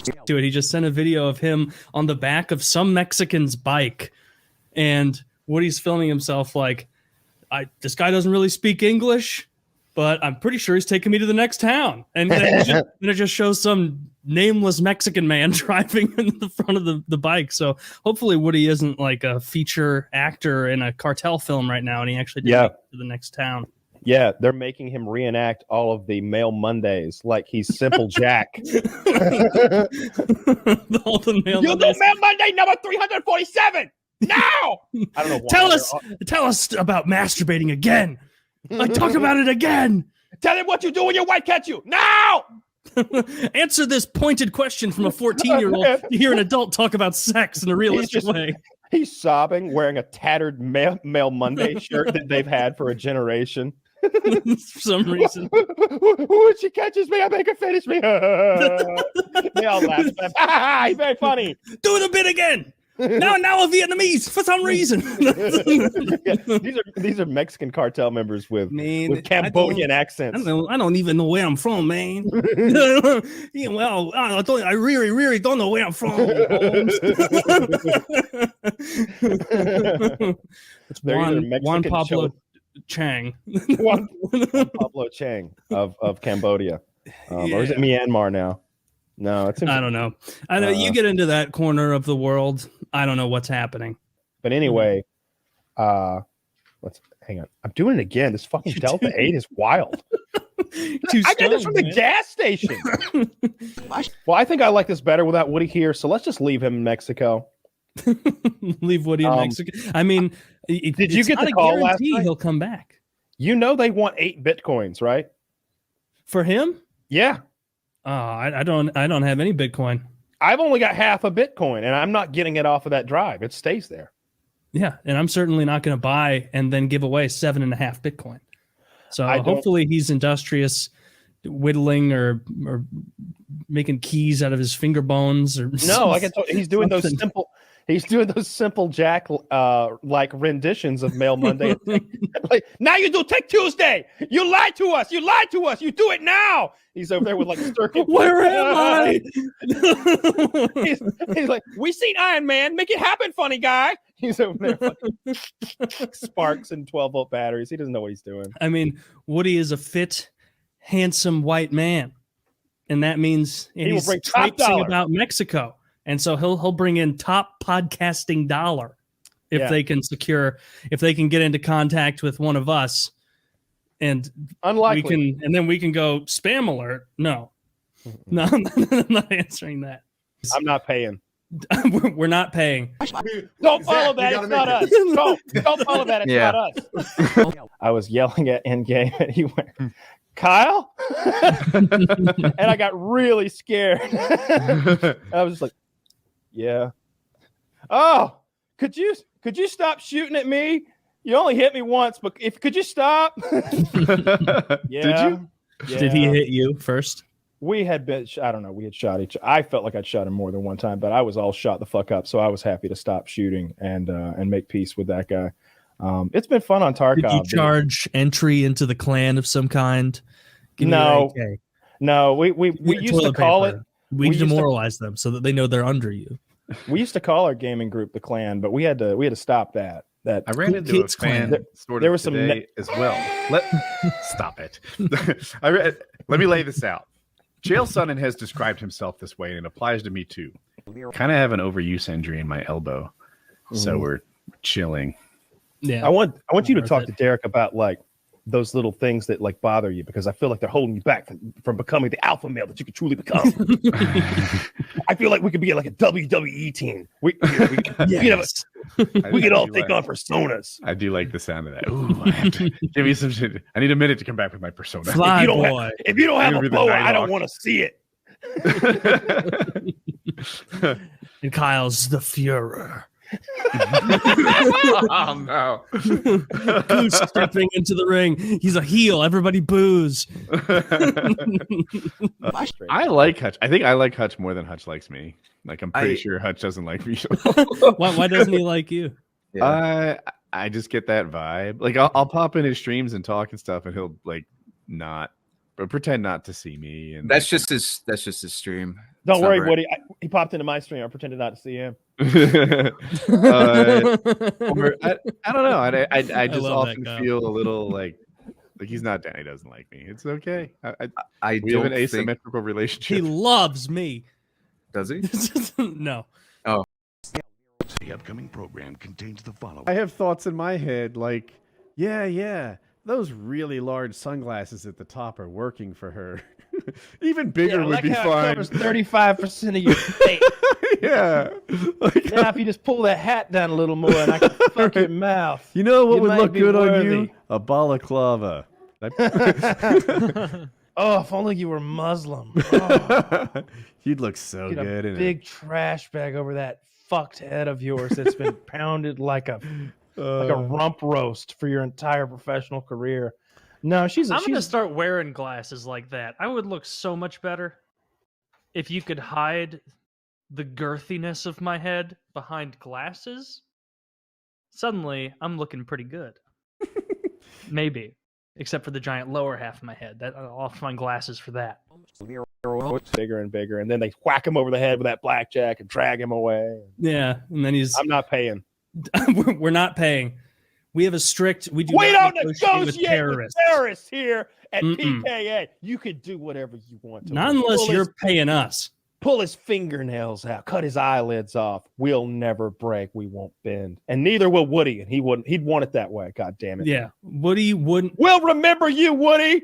to it. He just sent a video of him on the back of some Mexican's bike, and Woody's filming himself like, this guy doesn't really speak English, but I'm pretty sure he's taking me to the next town. And then it just shows some nameless Mexican man driving in the front of the bike. So hopefully Woody isn't like a feature actor in a cartel film right now, and he actually did make it to the next town. Yeah, they're making him reenact all of the Mail Mondays like he's Simple Jack. All the Mail You Mondays. do Mail Monday number 347 now. I don't know why. Tell us about masturbating again. Like, talk about it again. Tell him what you do when your wife catch you now. Answer this pointed question from a 14-year-old to hear an adult talk about sex in a realistic way. He's sobbing, wearing a tattered Mail Monday shirt that they've had for a generation. For some reason. When she catches me, I make her finish me. They all laugh. He's very funny. Do the bit again. Now a Vietnamese for some reason. These are Mexican cartel members with Cambodian accents. I don't even know where I'm from, man. Yeah, well, I really don't know where I'm from. It's Juan Pablo Chang. Juan Pablo Chang of Cambodia. Or is it Myanmar now? No, I don't know. I know you get into that corner of the world. I don't know what's happening. But anyway, let's hang on. I'm doing it again. This fucking Delta 8 is wild. I got this from the gas station. Well, I think I like this better without Woody here. So let's just leave him in Mexico. Leave Woody in Mexico. I mean, did you get the call last night? He'll come back. You know they want 8 Bitcoins, right? For him? Yeah. I don't have any Bitcoin. I've only got half a Bitcoin, and I'm not getting it off of that drive. It stays there. Yeah, and I'm certainly not going to buy and then give away 7.5 Bitcoin. So hopefully he's industrious, whittling or making keys out of his finger bones. Or no, like I told you, he's doing those simple. He's doing those Simple Jack like renditions of Mail Monday. Like, now you do Take Tuesday. You lied to us. You lied to us. You do it now. He's over there with like circuit. Where am I? he's like, we seen Iron Man. Make it happen, funny guy. He's over there like, sparks and 12-volt batteries. He doesn't know what he's doing. I mean, Woody is a fit, handsome white man, and that means he's traipsing about Mexico. And so he'll bring in top podcasting dollar if they can get into contact with one of us, and unlikely. We can go spam alert. No, I'm not answering that. I'm not paying. We're not paying. Don't follow that. It's not us. Don't follow that. It's not us. I was yelling at Endgame, and he went, Kyle, and I got really scared. I was just like, yeah. Oh, could you stop shooting at me? You only hit me once, but could you stop? Yeah. Did you? Yeah. Did he hit you first? We had been, I don't know, we had shot each. I felt like I'd shot him more than one time, but I was all shot the fuck up. So I was happy to stop shooting and make peace with that guy. It's been fun on Tarkov. Did you charge entry into the clan of some kind? No, we used to call it. We demoralize them so that they know they're under you. We used to call our gaming group the clan, but we had to stop that. I ran into a fan there was today as well. Stop it. Let me lay this out. Jail Sonnen has described himself this way, and it applies to me too. Kind of have an overuse injury in my elbow, so we're chilling. Yeah, I want you to talk to Derek about like those little things that like bother you, because I feel like they're holding you back from becoming the alpha male that you could truly become. I feel like we could be like a WWE team. We could all take on personas. I do like the sound of that. Ooh, I have to give me some shit. I need a minute to come back with my persona. If you don't have a boa, I don't want to see it. And Kyle's the Führer. Oh no! Goose stepping into the ring. He's a heel. Everybody boos. I like Hutch. I think I like Hutch more than Hutch likes me. Like I'm pretty sure Hutch doesn't like me. Why doesn't he like you? I just get that vibe. Like I'll pop in his streams and talk and stuff, and he'll like not, but pretend not to see me. And that's just his stream. Don't worry, Woody. He popped into my stream. I pretended not to see him. I don't know. I just often feel a little like he's not down. He doesn't like me. It's okay. We have an asymmetrical relationship. He loves me. Does he? No. Oh. The upcoming program contains the following. I have thoughts in my head like, yeah, those really large sunglasses at the top are working for her. Even bigger would be fine. It covers 35% of your face. Yeah. Now, if you just pull that hat down a little more and I can fuck your mouth. You know what would look good on you? A balaclava. Oh, if only you were Muslim. Oh. You'd look so good in big trash bag over that fucked head of yours that's been pounded like a rump roast for your entire professional career. No, I'm gonna start wearing glasses like that. I would look so much better if you could hide the girthiness of my head behind glasses. Suddenly, I'm looking pretty good. Maybe, except for the giant lower half of my head. I'll find glasses for that. Bigger and bigger, and then they whack him over the head with that blackjack and drag him away. Yeah, and then I'm not paying. We're not paying. We have a strict. We don't negotiate with terrorists. Terrorists here at PKA. You could do whatever you want to. Not unless you're paying us. Pull his fingernails out, cut his eyelids off. We'll never break. We won't bend, and neither will Woody. And he wouldn't. He'd want it that way. God damn it. Yeah, Woody wouldn't. We'll remember you, Woody.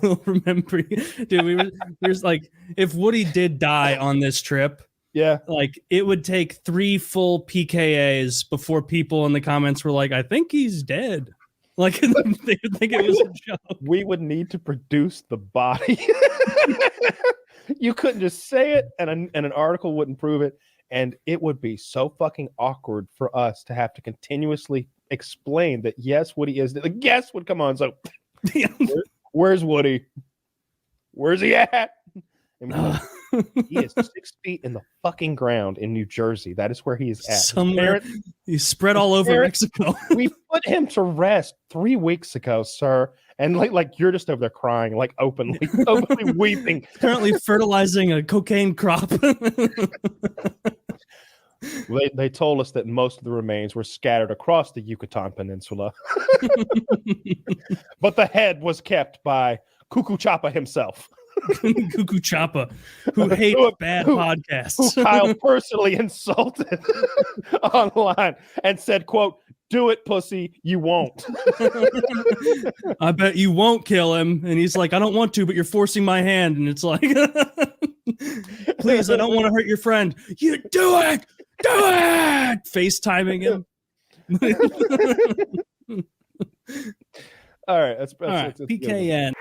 We'll remember you, dude. There's like, if Woody did die on this trip. Yeah, like it would take 3 full PKAs before people in the comments were like, "I think he's dead." Like they would think it was a joke. We would need to produce the body. You couldn't just say it, and an article wouldn't prove it, and it would be so fucking awkward for us to have to continuously explain that yes, Woody is. The guest would come on. So, where's Woody? Where's he at? He is 6 feet in the fucking ground in New Jersey. That is where he is at. Somewhere he's spread all over Mexico. We put him to rest 3 weeks ago, sir. And like you're just over there crying, like openly weeping. Currently fertilizing a cocaine crop. They told us that most of the remains were scattered across the Yucatan Peninsula. But the head was kept by Cuckoo Chapa himself. Cuckoo Chapa, who hates bad podcasts. Who Kyle personally insulted online and said, quote, "Do it, pussy, you won't." I bet you won't kill him. And he's like, "I don't want to, but you're forcing my hand." And it's like, "Please, I don't want to hurt your friend." "You do it! Do it!" FaceTiming him. All right, that's PKN.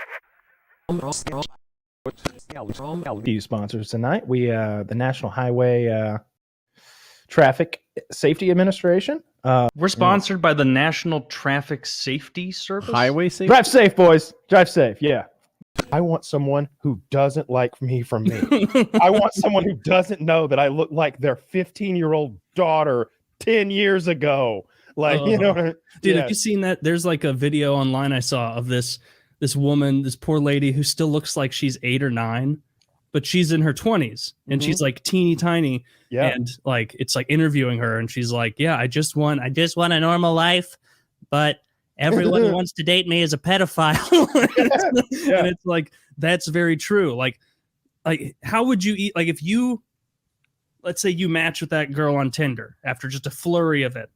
Few sponsors tonight. We the National Highway Traffic Safety Administration. We're sponsored by the National Traffic Safety Service. Highway safety. Drive safe, boys. Drive safe. Yeah. I want someone who doesn't like me for me. I want someone who doesn't know that I look like their 15-year-old daughter 10 years ago. Like, you know, dude, have you seen that? There's like a video online I saw of this woman, this poor lady who still looks like she's 8 or 9, but she's in her 20s and she's like teeny tiny. Yeah. And like, it's like interviewing her and she's like, "Yeah, I just want a normal life, but everyone who wants to date me is a pedophile." And it's like, that's very true. Like how would you eat? Like if you, let's say you match with that girl on Tinder after just a flurry of it.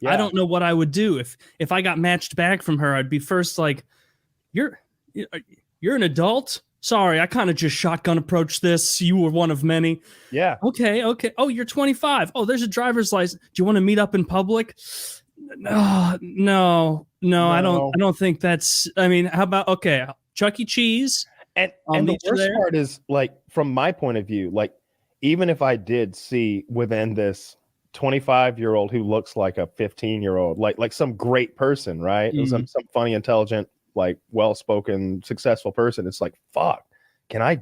Yeah. I don't know what I would do if I got matched back from her. I'd be first like, You're an adult? Sorry, I kind of just shotgun approached this. You were one of many. Yeah. Okay. Oh, you're 25. Oh, there's a driver's license. Do you want to meet up in public? No. I don't think that's. I mean, how about Chuck E. Cheese? And the worst part is, like, from my point of view, like, even if I did see within this 25-year-old who looks like a 15-year-old, like some great person, right? Mm-hmm. Some funny, intelligent, like well-spoken, successful person. It's like, fuck, can I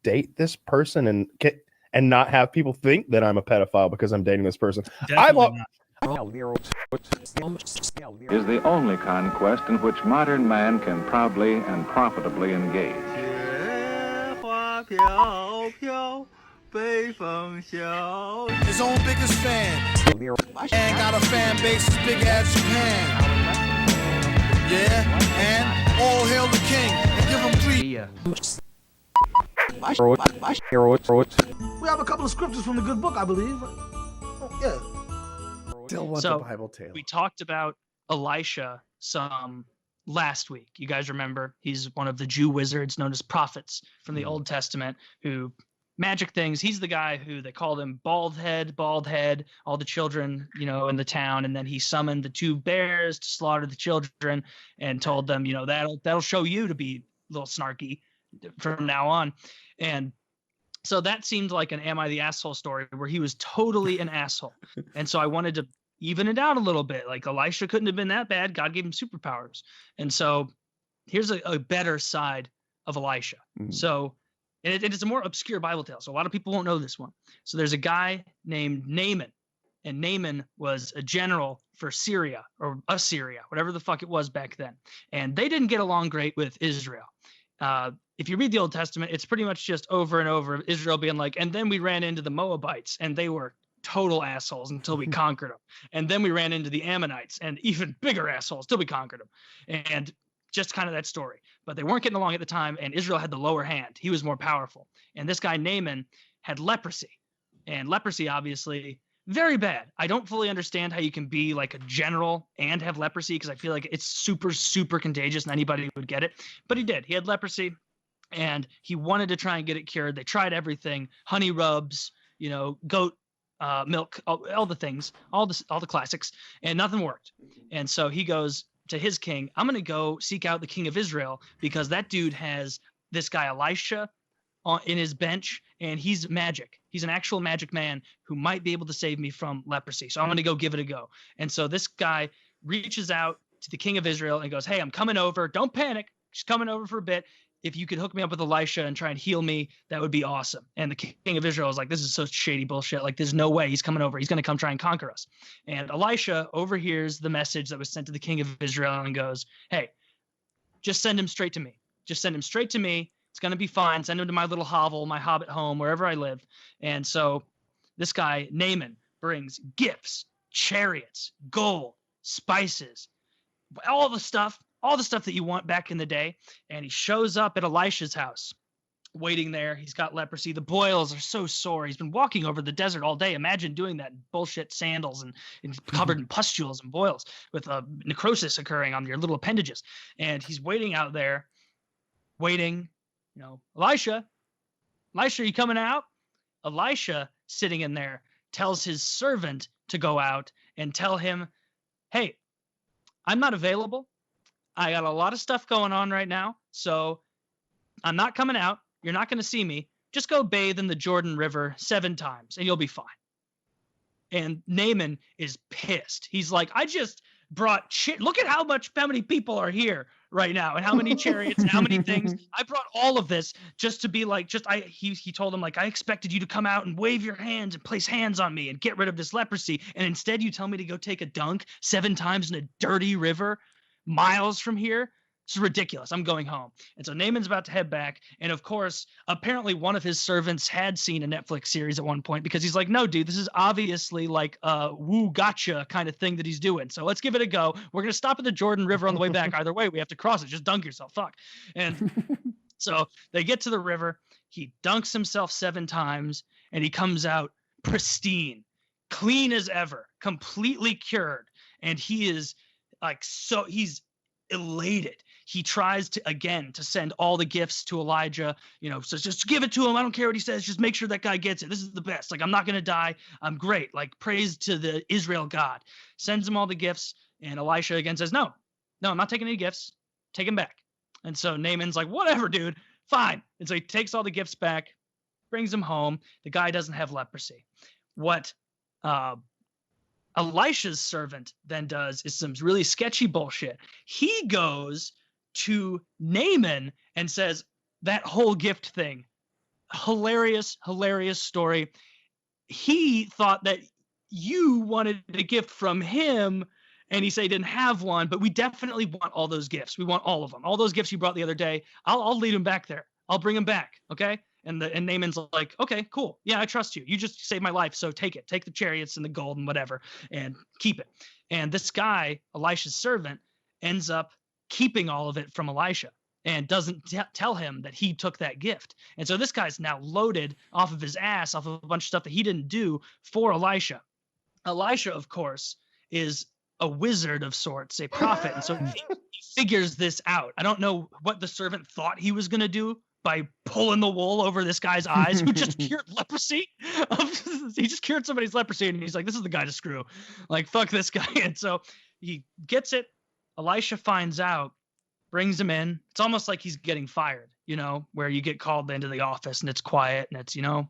date this person and not have people think that I'm a pedophile because I'm dating this person? Is the only conquest in which modern man can proudly and profitably engage. His own biggest fan. And got a fan base as big as Japan. Yeah, and all hail the king. And give him 3. We have a couple of scriptures from the good book, I believe. Yeah. Still want So, the Bible tale. We talked about Elisha some last week. You guys remember he's one of the Jew wizards known as prophets from the Old Testament who magic things. He's the guy who they called him bald head, all the children, in the town. And then he summoned the 2 bears to slaughter the children and told them, that'll show you to be a little snarky from now on. And so that seemed like an Am I the Asshole story where he was totally an asshole. And so I wanted to even it out a little bit. Like Elisha couldn't have been that bad. God gave him superpowers. And so here's a better side of Elisha. Mm-hmm. So it is a more obscure Bible tale. So a lot of people won't know this one. So there's a guy named Naaman. And Naaman was a general for Syria or Assyria, whatever the fuck it was back then. And they didn't get along great with Israel. If you read the Old Testament, it's pretty much just over and over Israel being like, and then we ran into the Moabites and they were total assholes until we conquered them. And then we ran into the Ammonites and even bigger assholes till we conquered them. And just kind of that story. But they weren't getting along at the time, and Israel had the lower hand. He was more powerful. And this guy, Naaman, had leprosy. And leprosy, obviously, very bad. I don't fully understand how you can be like a general and have leprosy because I feel like it's super, super contagious and anybody would get it. But he did. He had leprosy, and he wanted to try and get it cured. They tried everything, honey rubs, goat milk, all the things, all the classics, and nothing worked. And so he goes to his king, I'm going to go seek out the king of Israel because that dude has this guy Elisha in his bench, and he's magic. He's an actual magic man who might be able to save me from leprosy. So I'm going to go give it a go. And so this guy reaches out to the king of Israel and goes, hey, I'm coming over. Don't panic. Just coming over for a bit. If you could hook me up with Elisha and try and heal me, that would be awesome. And the king of Israel is like, this is so shady bullshit. Like, there's no way he's coming over. He's going to come try and conquer us. And Elisha overhears the message that was sent to the king of Israel and goes, hey, just send him straight to me. Just send him straight to me. It's going to be fine. Send him to my little hovel, my hobbit home, wherever I live. And so this guy, Naaman, brings gifts, chariots, gold, spices, all the stuff that you want back in the day. And he shows up at Elisha's house, waiting there. He's got leprosy. The boils are so sore. He's been walking over the desert all day. Imagine doing that in bullshit sandals and covered in pustules and boils with necrosis occurring on your little appendages. And he's waiting out there, waiting, Elisha, you coming out? Elisha, sitting in there, tells his servant to go out and tell him, hey, I'm not available. I got a lot of stuff going on right now, so I'm not coming out. You're not going to see me. Just go bathe in the Jordan River 7 times, and you'll be fine. And Naaman is pissed. He's like, I just brought look at how many people are here right now, and how many chariots, and how many things. I brought all of this just to be like, he told him, like, I expected you to come out and wave your hands and place hands on me and get rid of this leprosy, and instead you tell me to go take a dunk 7 times in a dirty river miles from here. It's ridiculous. I'm going home. And so Naaman's about to head back. And of course, apparently one of his servants had seen a Netflix series at one point, because he's like, no, dude, this is obviously like a woo gotcha kind of thing that he's doing. So let's give it a go. We're going to stop at the Jordan River on the way back. Either way, we have to cross it. Just dunk yourself. Fuck. And so they get to the river. He dunks himself 7 times and he comes out pristine, clean as ever, completely cured. And he is like, so he's elated. He tries to send all the gifts to Elijah, so just give it to him. I don't care what he says. Just make sure that guy gets it. This is the best. Like, I'm not going to die. I'm great. Like, praise to the Israel God. Sends him all the gifts. And Elisha again says, no, I'm not taking any gifts. Take him back. And so Naaman's like, whatever, dude, fine. And so he takes all the gifts back, brings them home. The guy doesn't have leprosy. What Elisha's servant then does is some really sketchy bullshit. He goes to Naaman and says, that whole gift thing, hilarious story. He thought that you wanted a gift from him, and he said he didn't have one, but we definitely want all those gifts. We want all of them. All those gifts you brought the other day. I'll lead him back there. I'll bring him back. Okay. And Naaman's like, okay, cool. Yeah, I trust you. You just saved my life. So take it. Take the chariots and the gold and whatever and keep it. And this guy, Elisha's servant, ends up keeping all of it from Elisha and doesn't tell him that he took that gift. And so this guy's now loaded off of his ass, off of a bunch of stuff that he didn't do for Elisha. Elisha, of course, is a wizard of sorts, a prophet. And so he figures this out. I don't know what the servant thought he was going to do by pulling the wool over this guy's eyes who just cured leprosy. He just cured somebody's leprosy, and he's like, this is the guy to screw. Like, fuck this guy. And so he gets it. Elisha finds out, brings him in. It's almost like he's getting fired, you know, where you get called into the office and it's quiet and it's, you know,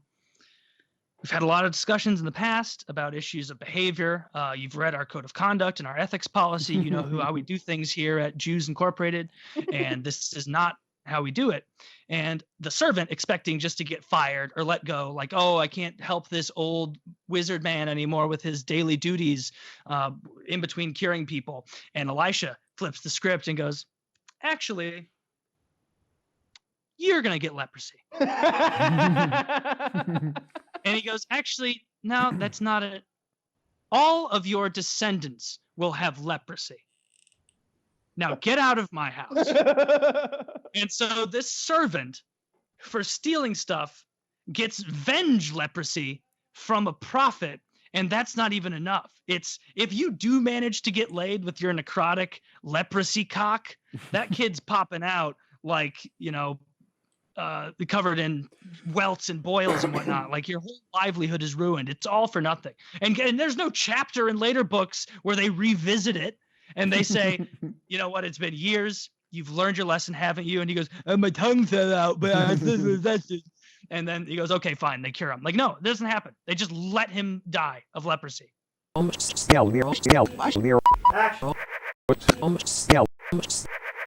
we've had a lot of discussions in the past about issues of behavior. You've read our code of conduct and our ethics policy. You know how we do things here at Jews Incorporated, and this is not how we do it. And the servant, expecting just to get fired or let go, like, oh, I can't help this old wizard man anymore with his daily duties in between curing people. And Elisha flips the script and goes, actually, you're going to get leprosy. And he goes, actually, no, that's not it. All of your descendants will have leprosy. Now get out of my house. And so this servant, for stealing stuff, gets venge leprosy from a prophet. And that's not even enough. It's if you do manage to get laid with your necrotic leprosy cock, that kid's popping out like, you know, covered in welts and boils and whatnot. Like your whole livelihood is ruined. It's all for nothing. And there's no chapter in later books where they revisit it and they say, you know what, it's been years. You've learned your lesson, haven't you? And he goes, oh, my tongue fell out, but and then he goes, okay, fine. They cure him. Like, no, it doesn't happen. They just let him die of leprosy.